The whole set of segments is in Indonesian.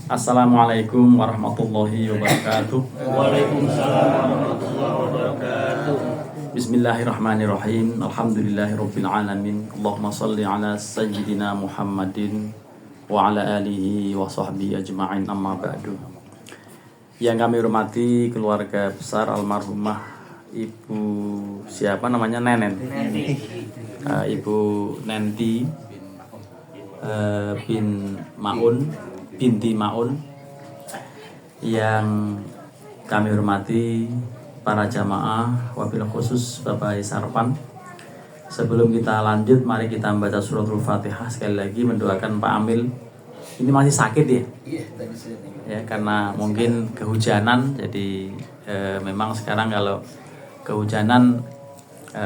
Assalamualaikum warahmatullahi wabarakatuh. Waalaikumsalam warahmatullahi wabarakatuh. Bismillahirrahmanirrahim. Alhamdulillahirabbil alamin. Allahumma shalli ala sayyidina Muhammadin wa ala alihi wa sahbihi ajma'in, amma ba'du. Yang kami hormati keluarga besar almarhumah Ibu siapa namanya, Nenen. Ibu Nenti binti Maun, yang kami hormati para jamaah, wabil khusus Bapak Sarpan. Sebelum kita lanjut, mari kita membaca suratul Fatihah. Sekali lagi mendoakan Pak Amil. Ini masih sakit ya? Iya, tadi saya tengok. Ya, karena mungkin kehujanan. Jadi memang sekarang kalau kehujanan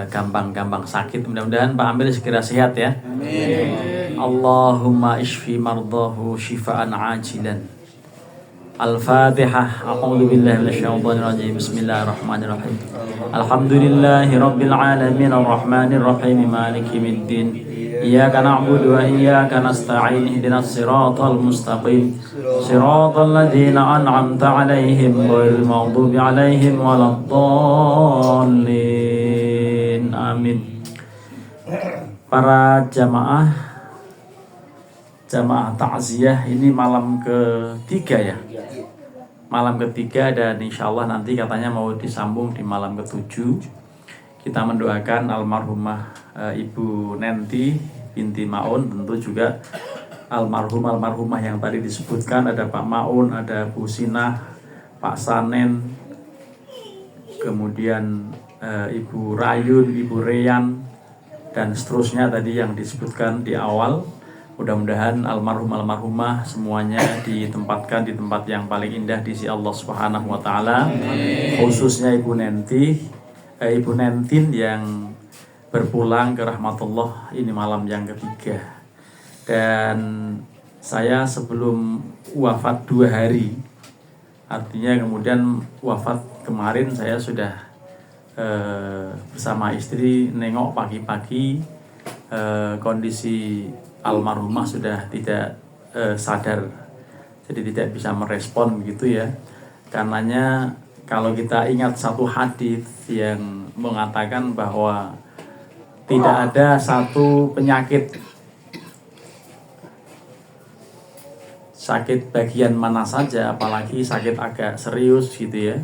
gampang-gampang sakit. Mudah-mudahan Pak Amil segera sehat ya. Amin. Allahumma ishfi mardahu shifaan ajilan. Al-Fatihah. A'udzu billahi minasyaitonir rajim. Bismillahirrahmanirrahim. Alhamdulillahi rabbil alamin arrahmanir rahim maliki yaumiddin. Iyyaka na'budu wa iyyaka nasta'in. Ihdinas siratal mustaqim. Siratal ladzina an'amta 'alaihim ghairil maghdubi 'alaihim waladdallin. Amin. Para jamaah takziah, ini malam ketiga ya. Malam ketiga, dan insya Allah nanti katanya mau disambung di malam ketujuh. Kita mendoakan almarhumah Ibu Nenti binti Maun, tentu juga almarhumah yang tadi disebutkan, ada Pak Maun, ada Bu Sinah, Pak Sanen, kemudian Ibu Rayun, Ibu Reyan, dan seterusnya tadi yang disebutkan di awal. Mudah-mudahan almarhumah semuanya ditempatkan di tempat yang paling indah di sisi Allah Subhanahu wa taala. Khususnya Ibu Nentin yang berpulang ke rahmatullah ini malam yang ketiga. Dan saya sebelum wafat 2 hari, artinya kemudian wafat kemarin, saya sudah bersama istri nengok pagi-pagi, kondisi almarhumah sudah tidak sadar, jadi tidak bisa merespon begitu ya. Karenanya kalau kita ingat satu hadis yang mengatakan bahwa tidak ada satu penyakit, sakit bagian mana saja, apalagi sakit agak serius gitu ya,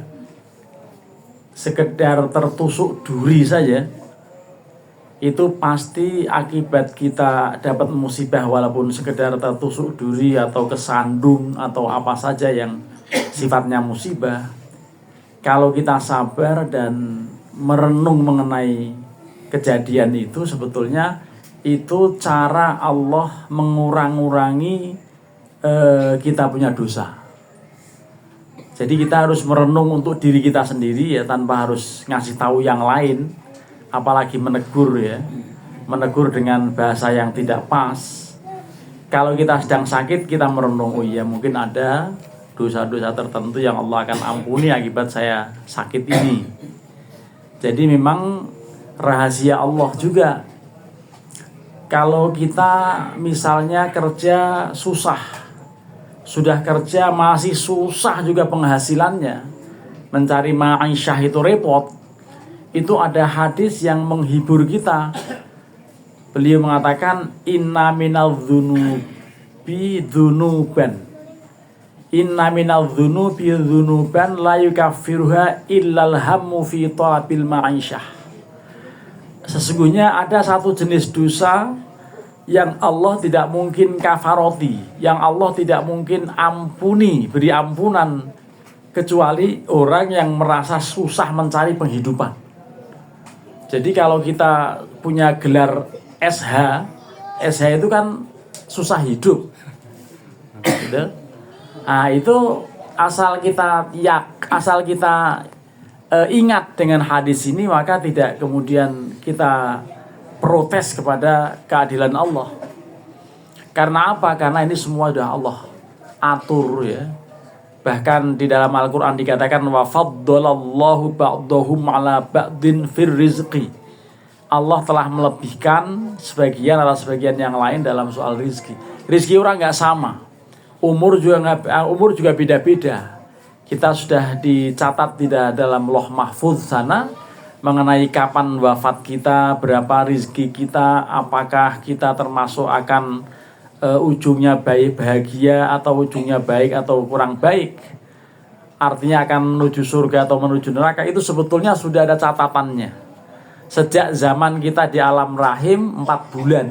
sekedar tertusuk duri saja itu pasti akibat kita dapat musibah, walaupun sekedar tertusuk duri atau kesandung atau apa saja yang sifatnya musibah. Kalau kita sabar dan merenung mengenai kejadian itu, sebetulnya itu cara Allah mengurangi kita punya dosa. Jadi kita harus merenung untuk diri kita sendiri ya, tanpa harus ngasih tahu yang lain. Apalagi menegur ya, menegur dengan bahasa yang tidak pas. Kalau kita sedang sakit, kita merenung, oh iya mungkin ada dosa-dosa tertentu yang Allah akan ampuni akibat saya sakit ini. Jadi memang rahasia Allah juga. Kalau kita misalnya kerja susah, sudah kerja masih susah juga penghasilannya, mencari ma'isyah itu repot. Itu ada hadis yang menghibur kita. Beliau mengatakan, inna minal dzunubi dzunuban. Inna minal dzunubi dzunuban la yukaffiruha illal hammu fi talabil ma'isyah. Sesungguhnya ada satu jenis dosa yang Allah tidak mungkin kafaroti, yang Allah tidak mungkin ampuni, beri ampunan, kecuali orang yang merasa susah mencari penghidupan. Jadi kalau kita punya gelar SH itu kan susah hidup, gitu. Nah itu asal kita ingat dengan hadis ini, maka tidak kemudian kita protes kepada keadilan Allah. Karena apa? Karena ini semua sudah Allah atur ya. Bahkan di dalam Al-Quran dikatakan wa faddalallahu ba'dahum ala ba'din fir rizqi. Allah telah melebihkan sebagian atas sebagian yang lain dalam soal rizki. Rizki orang nggak sama. umur juga beda-beda. Kita sudah dicatat tidak dalam Loh Mahfuz sana mengenai kapan wafat kita, berapa rizki kita, apakah kita termasuk akan ujungnya bahagia atau ujungnya baik atau kurang baik. Artinya akan menuju surga atau menuju neraka, itu sebetulnya sudah ada catatannya. Sejak zaman kita di alam rahim 4 bulan.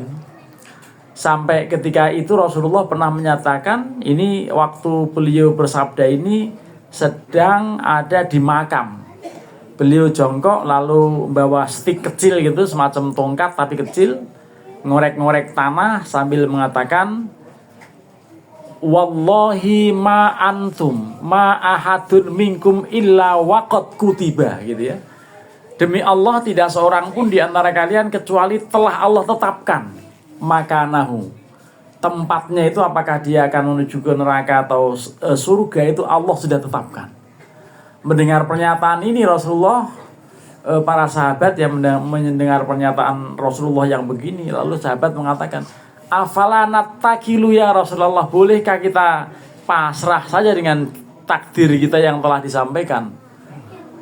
Sampai ketika itu Rasulullah pernah menyatakan, ini waktu beliau bersabda ini sedang ada di makam. Beliau jongkok lalu membawa stik kecil gitu, semacam tongkat tapi kecil, ngorek-ngorek tanah sambil mengatakan, wallahi ma antum ma ahadun minkum illa waqad kutiba, gitu ya. Demi Allah tidak seorang pun di antara kalian kecuali telah Allah tetapkan makanahu, tempatnya itu apakah dia akan menuju ke neraka atau surga, itu Allah sudah tetapkan. Mendengar pernyataan ini Rasulullah, para sahabat yang mendengar pernyataan Rasulullah yang begini, lalu sahabat mengatakan, afala nattakilu ya Rasulullah, bolehkah kita pasrah saja dengan takdir kita yang telah disampaikan?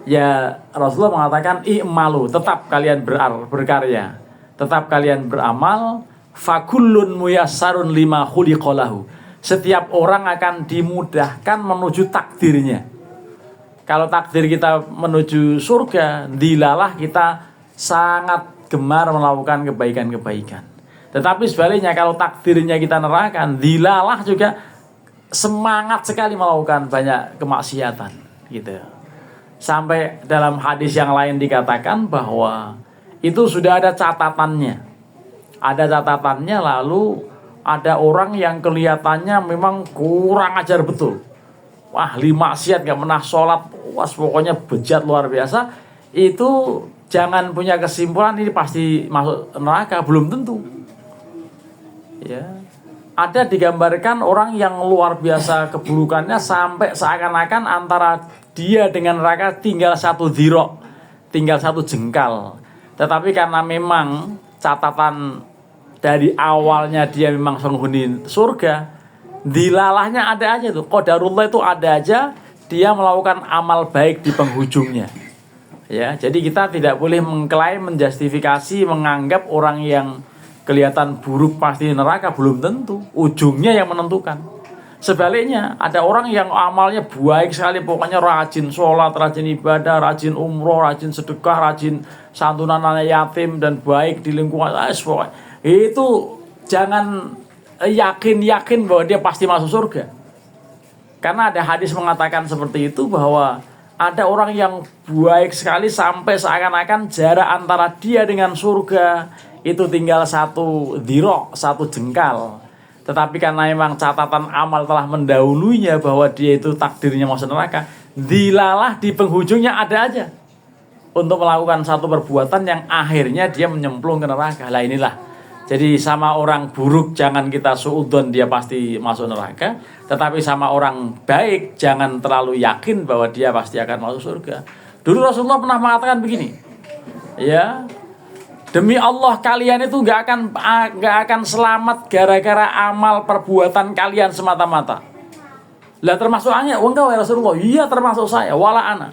Ya Rasulullah mengatakan, i'malu, tetap kalian berkarya, tetap kalian beramal, fakullun muyassarun lima khuliqalahu, setiap orang akan dimudahkan menuju takdirnya. Kalau takdir kita menuju surga, dilalah kita sangat gemar melakukan kebaikan-kebaikan. Tetapi sebaliknya kalau takdirnya kita neraka, dilalah juga semangat sekali melakukan banyak kemaksiatan, gitu. Sampai dalam hadis yang lain dikatakan bahwa itu sudah ada catatannya. Ada catatannya, lalu ada orang yang kelihatannya memang kurang ajar betul. Wah, maksiat, gak pernah sholat, wah pokoknya bejat luar biasa. Itu jangan punya kesimpulan ini pasti masuk neraka, belum tentu. Ya, ada digambarkan orang yang luar biasa keburukannya sampai seakan-akan antara dia dengan neraka tinggal 1 dhira', tinggal 1 jengkal. Tetapi karena memang catatan dari awalnya dia memang penghuni surga, dilalahnya ada aja tuh, qadarullah itu ada aja, dia melakukan amal baik di penghujungnya. Ya, jadi kita tidak boleh mengklaim, menjustifikasi, menganggap orang yang kelihatan buruk pasti neraka, belum tentu. Ujungnya yang menentukan. Sebaliknya, ada orang yang amalnya baik sekali, pokoknya rajin sholat, rajin ibadah, rajin umroh, rajin sedekah, rajin santunan anak yatim, dan baik di lingkungan. Itu jangan yakin bahwa dia pasti masuk surga. Karena ada hadis mengatakan seperti itu, bahwa ada orang yang baik sekali sampai seakan-akan jarak antara dia dengan surga itu tinggal 1 dhira', 1 jengkal. Tetapi karena memang catatan amal telah mendahulunya bahwa dia itu takdirnya masuk neraka, dilalah di penghujungnya ada aja untuk melakukan satu perbuatan yang akhirnya dia menyemplung ke neraka. Lah inilah, jadi sama orang buruk jangan kita suudzon dia pasti masuk neraka, tetapi sama orang baik jangan terlalu yakin bahwa dia pasti akan masuk surga. Dulu Rasulullah pernah mengatakan begini, ya, demi Allah kalian itu gak akan selamat gara-gara amal perbuatan kalian semata-mata. Lah termasuk hanya engkau ya Rasulullah? Iya termasuk saya, wala ana.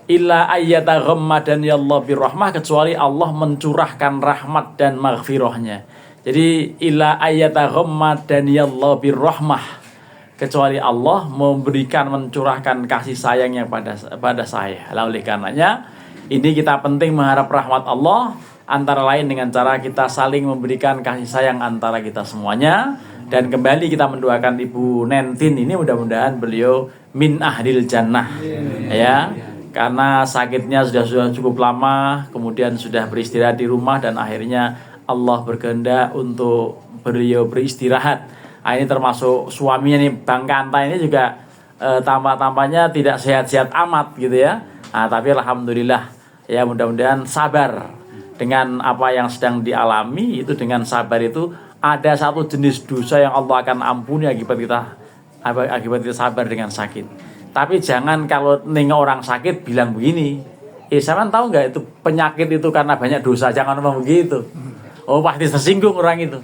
Illa ayyata ghammadani Allah birrahmah, kecuali Allah mencurahkan rahmat dan maghfirahnya. Jadi illa ayyata ghammadani Allah birrahmah, kecuali Allah memberikan, mencurahkan kasih sayangnya pada saya. Lalu oleh karenanya ini kita penting mengharap rahmat Allah, antara lain dengan cara kita saling memberikan kasih sayang antara kita semuanya. Dan kembali kita mendoakan Ibu Nentin ini, mudah-mudahan beliau min ahlil jannah, ya, karena sakitnya sudah cukup lama, kemudian sudah beristirahat di rumah, dan akhirnya Allah berkehendak untuk beliau beristirahat. Nah, ini termasuk suaminya nih, Bang Kanta ini juga tampak-tampaknya tidak sehat-sehat amat gitu ya. Nah, tapi alhamdulillah ya, mudah-mudahan sabar dengan apa yang sedang dialami. Itu dengan sabar itu ada satu jenis dosa yang Allah akan ampuni akibat kita sabar dengan sakit. Tapi jangan kalau nengok orang sakit bilang begini, sampean tahu nggak itu penyakit itu karena banyak dosa, jangan ngomong begitu. Oh pasti tersinggung orang itu.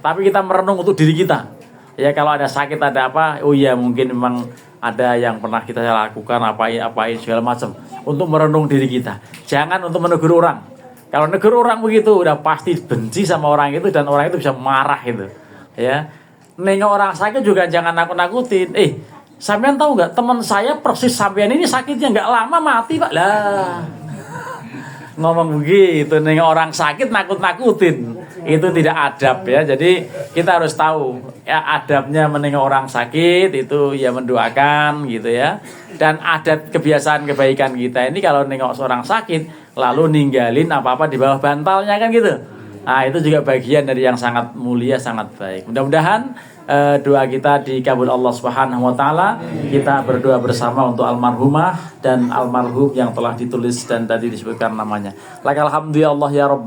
Tapi kita merenung untuk diri kita. Ya kalau ada sakit ada apa, oh iya mungkin memang ada yang pernah kita lakukan apain segala macam untuk merenung diri kita. Jangan untuk menegur orang. Kalau negur orang begitu udah pasti benci sama orang itu dan orang itu bisa marah gitu. Ya. Nengok orang sakit juga jangan nakut-nakutin. Sampean tahu nggak teman saya persis sampean ini sakitnya nggak lama mati Pak lah. Ngomong begitu nengok orang sakit nakut-nakutin itu tidak adab ya. Jadi kita harus tahu ya adabnya menengok orang sakit itu ya mendoakan gitu ya. Dan adat kebiasaan kebaikan kita ini kalau nengok seorang sakit lalu ninggalin apa-apa di bawah bantalnya kan gitu. Nah itu juga bagian dari yang sangat mulia, sangat baik. Mudah-mudahan doa kita dikabul Allah Subhanahu wa taala. Kita berdoa bersama untuk almarhumah dan almarhum yang telah ditulis dan tadi disebutkan namanya. Lakal hamdu ya Allah ya Rabb.